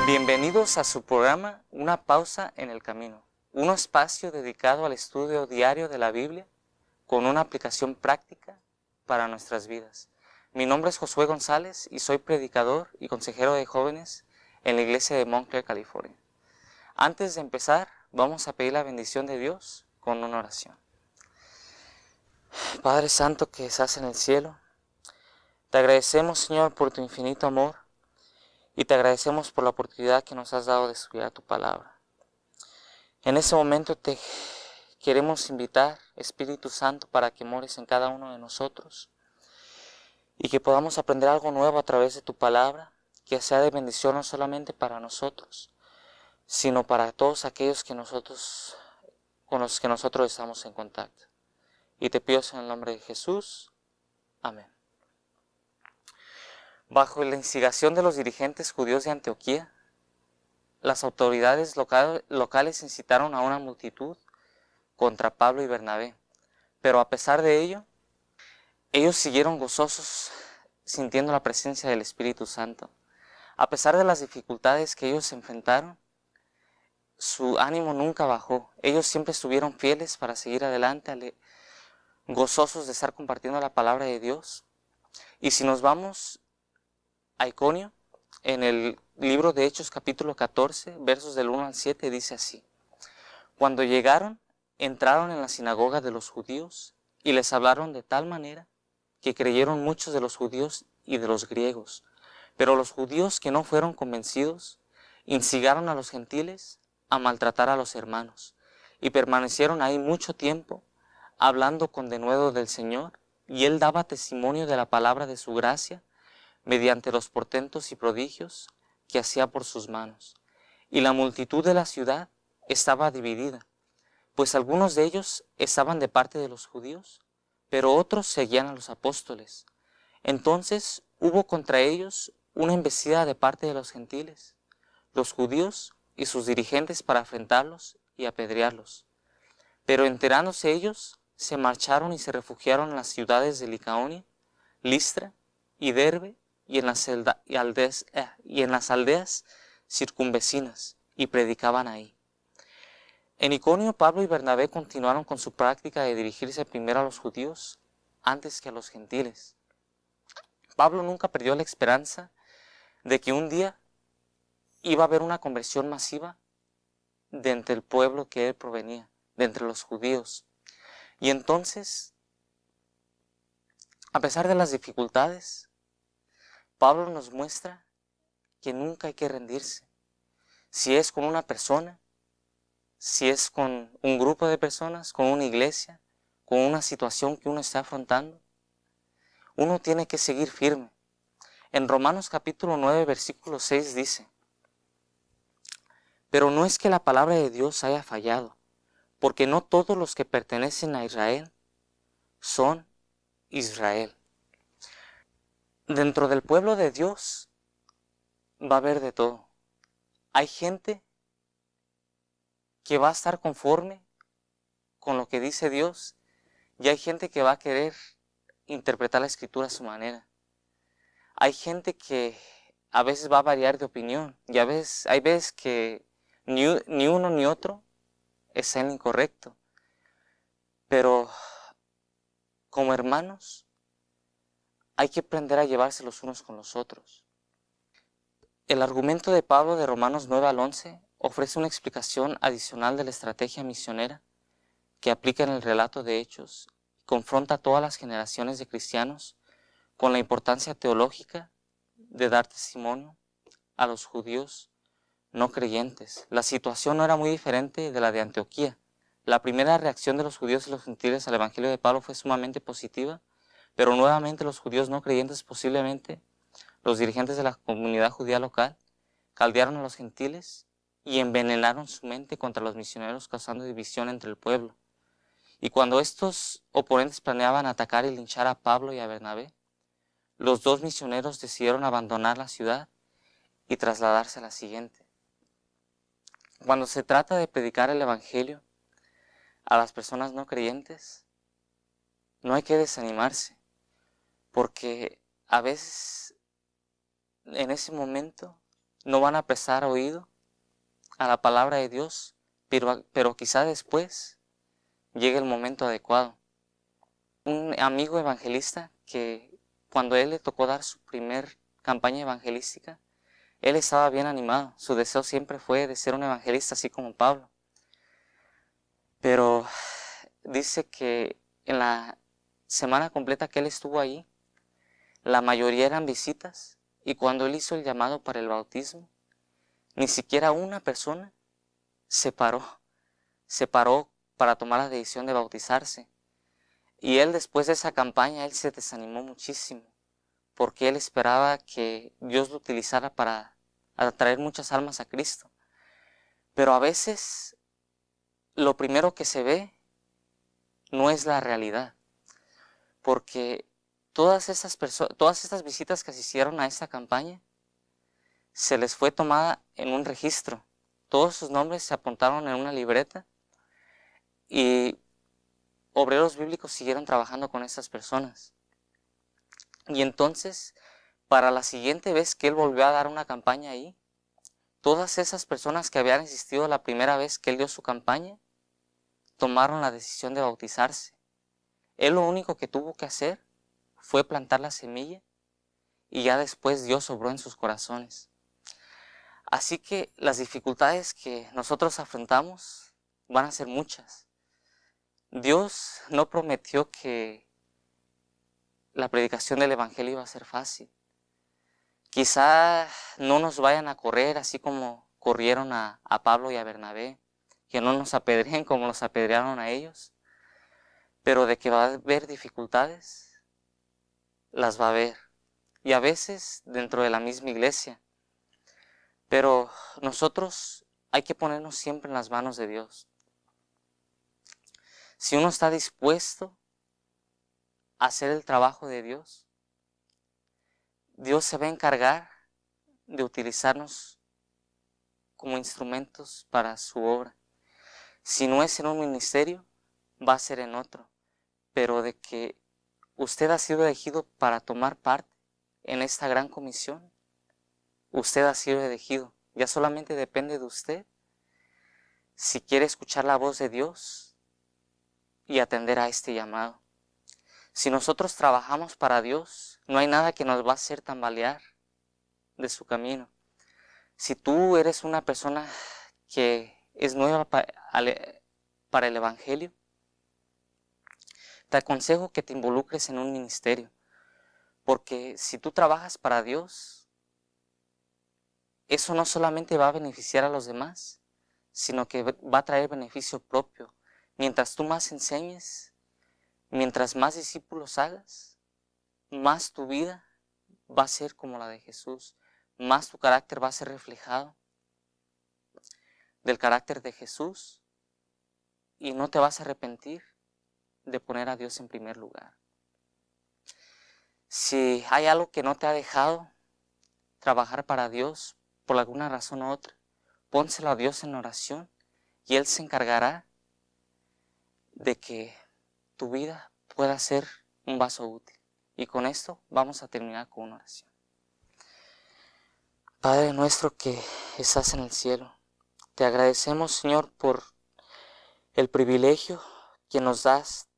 Bienvenidos a su programa Una pausa en el camino, un espacio dedicado al estudio diario de la Biblia con una aplicación práctica para nuestras vidas. Mi nombre es Josué González y soy predicador y consejero de jóvenes en la iglesia de Montclair, California. Antes de empezar, vamos a pedir la bendición de Dios con una oración. Padre Santo que estás en el cielo, te agradecemos, Señor, por tu infinito amor. Y te agradecemos por la oportunidad que nos has dado de estudiar tu palabra. En este momento te queremos invitar, Espíritu Santo, para que mores en cada uno de nosotros y que podamos aprender algo nuevo a través de tu palabra, que sea de bendición no solamente para nosotros, sino para todos aquellos con los que nosotros estamos en contacto. Y te pido en el nombre de Jesús. Amén. Bajo la instigación de los dirigentes judíos de Antioquía, las autoridades locales incitaron a una multitud contra Pablo y Bernabé. Pero a pesar de ello, ellos siguieron gozosos, sintiendo la presencia del Espíritu Santo. A pesar de las dificultades que ellos enfrentaron, su ánimo nunca bajó. Ellos siempre estuvieron fieles para seguir adelante, gozosos de estar compartiendo la palabra de Dios. Y si nos vamos a Iconio, en el libro de Hechos capítulo 14, versos del 1 al 7, dice así: Cuando llegaron, entraron en la sinagoga de los judíos y les hablaron de tal manera que creyeron muchos de los judíos y de los griegos. Pero los judíos que no fueron convencidos instigaron a los gentiles a maltratar a los hermanos y permanecieron ahí mucho tiempo hablando con denuedo del Señor, y él daba testimonio de la palabra de su gracia mediante los portentos y prodigios que hacía por sus manos. Y la multitud de la ciudad estaba dividida, pues algunos de ellos estaban de parte de los judíos, pero otros seguían a los apóstoles. Entonces hubo contra ellos una embestida de parte de los gentiles, los judíos y sus dirigentes, para afrentarlos y apedrearlos. Pero enterándose ellos, se marcharon y se refugiaron en las ciudades de Licaonia, Listra y Derbe, y en las aldeas circunvecinas, y predicaban ahí. En Iconio, Pablo y Bernabé continuaron con su práctica de dirigirse primero a los judíos antes que a los gentiles. Pablo nunca perdió la esperanza de que un día iba a haber una conversión masiva de entre el pueblo que él provenía, de entre los judíos. Y entonces, a pesar de las dificultades, Pablo nos muestra que nunca hay que rendirse. Si es con una persona, si es con un grupo de personas, con una iglesia, con una situación que uno está afrontando, uno tiene que seguir firme. En Romanos capítulo 9, versículo 6 dice: Pero no es que la palabra de Dios haya fallado, porque no todos los que pertenecen a Israel son Israel. Dentro del pueblo de Dios va a haber de todo. Hay gente que va a estar conforme con lo que dice Dios, y hay gente que va a querer interpretar la escritura a su manera. Hay gente que a veces va a variar de opinión, y hay veces que ni uno ni otro está en lo incorrecto. Pero como hermanos, hay que aprender a llevarse los unos con los otros. El argumento de Pablo de Romanos 9 al 11 ofrece una explicación adicional de la estrategia misionera que aplica en el relato de Hechos y confronta a todas las generaciones de cristianos con la importancia teológica de dar testimonio a los judíos no creyentes. La situación no era muy diferente de la de Antioquía. La primera reacción de los judíos y los gentiles al evangelio de Pablo fue sumamente positiva, pero nuevamente los judíos no creyentes, posiblemente los dirigentes de la comunidad judía local, caldearon a los gentiles y envenenaron su mente contra los misioneros, causando división entre el pueblo. Y cuando estos oponentes planeaban atacar y linchar a Pablo y a Bernabé, los dos misioneros decidieron abandonar la ciudad y trasladarse a la siguiente. Cuando se trata de predicar el Evangelio a las personas no creyentes, no hay que desanimarse, porque a veces en ese momento no van a prestar oído a la palabra de Dios, pero quizá después llegue el momento adecuado. Un amigo evangelista que cuando él le tocó dar su primer campaña evangelística, él estaba bien animado. Su deseo siempre fue de ser un evangelista así como Pablo. Pero dice que en la semana completa que él estuvo ahí, la mayoría eran visitas, y cuando él hizo el llamado para el bautismo, ni siquiera una persona se paró para tomar la decisión de bautizarse. Y él, después de esa campaña, él se desanimó muchísimo, porque él esperaba que Dios lo utilizara para atraer muchas almas a Cristo. Pero a veces lo primero que se ve no es la realidad, porque todas estas visitas que asistieron a esta campaña se les fue tomada en un registro. Todos sus nombres se apuntaron en una libreta y obreros bíblicos siguieron trabajando con estas personas. Y entonces, para la siguiente vez que él volvió a dar una campaña ahí, todas esas personas que habían asistido la primera vez que él dio su campaña, tomaron la decisión de bautizarse. Él lo único que tuvo que hacer fue plantar la semilla y ya después Dios obró en sus corazones. Así que las dificultades que nosotros afrontamos van a ser muchas. Dios no prometió que la predicación del Evangelio iba a ser fácil. Quizá no nos vayan a correr así como corrieron a Pablo y a Bernabé, que no nos apedreen como los apedrearon a ellos, pero de que va a haber dificultades, las va a haber. Y a veces dentro de la misma iglesia. Pero nosotros hay que ponernos siempre en las manos de Dios. Si uno está dispuesto a hacer el trabajo de Dios, Dios se va a encargar de utilizarnos como instrumentos para su obra. Si no es en un ministerio, va a ser en otro. Pero de que usted ha sido elegido para tomar parte en esta gran comisión, usted ha sido elegido. Ya solamente depende de usted si quiere escuchar la voz de Dios y atender a este llamado. Si nosotros trabajamos para Dios, no hay nada que nos va a hacer tambalear de su camino. Si tú eres una persona que es nueva para el Evangelio, te aconsejo que te involucres en un ministerio, porque si tú trabajas para Dios, eso no solamente va a beneficiar a los demás, sino que va a traer beneficio propio. Mientras tú más enseñes, mientras más discípulos hagas, más tu vida va a ser como la de Jesús, más tu carácter va a ser reflejado del carácter de Jesús y no te vas a arrepentir de poner a Dios en primer lugar. Si hay algo que no te ha dejado trabajar para Dios por alguna razón u otra, pónselo a Dios en oración y Él se encargará de que tu vida pueda ser un vaso útil. Y con esto vamos a terminar con una oración. Padre nuestro que estás en el cielo, te agradecemos, Señor, por el privilegio que nos das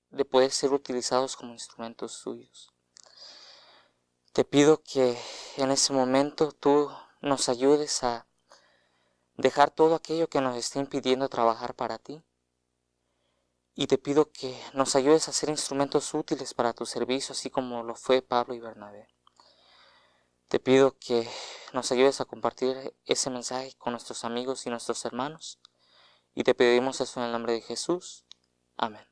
de poder ser utilizados como instrumentos tuyos. Te pido que en ese momento tú nos ayudes a dejar todo aquello que nos esté impidiendo trabajar para ti. Y te pido que nos ayudes a ser instrumentos útiles para tu servicio, así como lo fue Pablo y Bernabé. Te pido que nos ayudes a compartir ese mensaje con nuestros amigos y nuestros hermanos. Y te pedimos eso en el nombre de Jesús. Amén.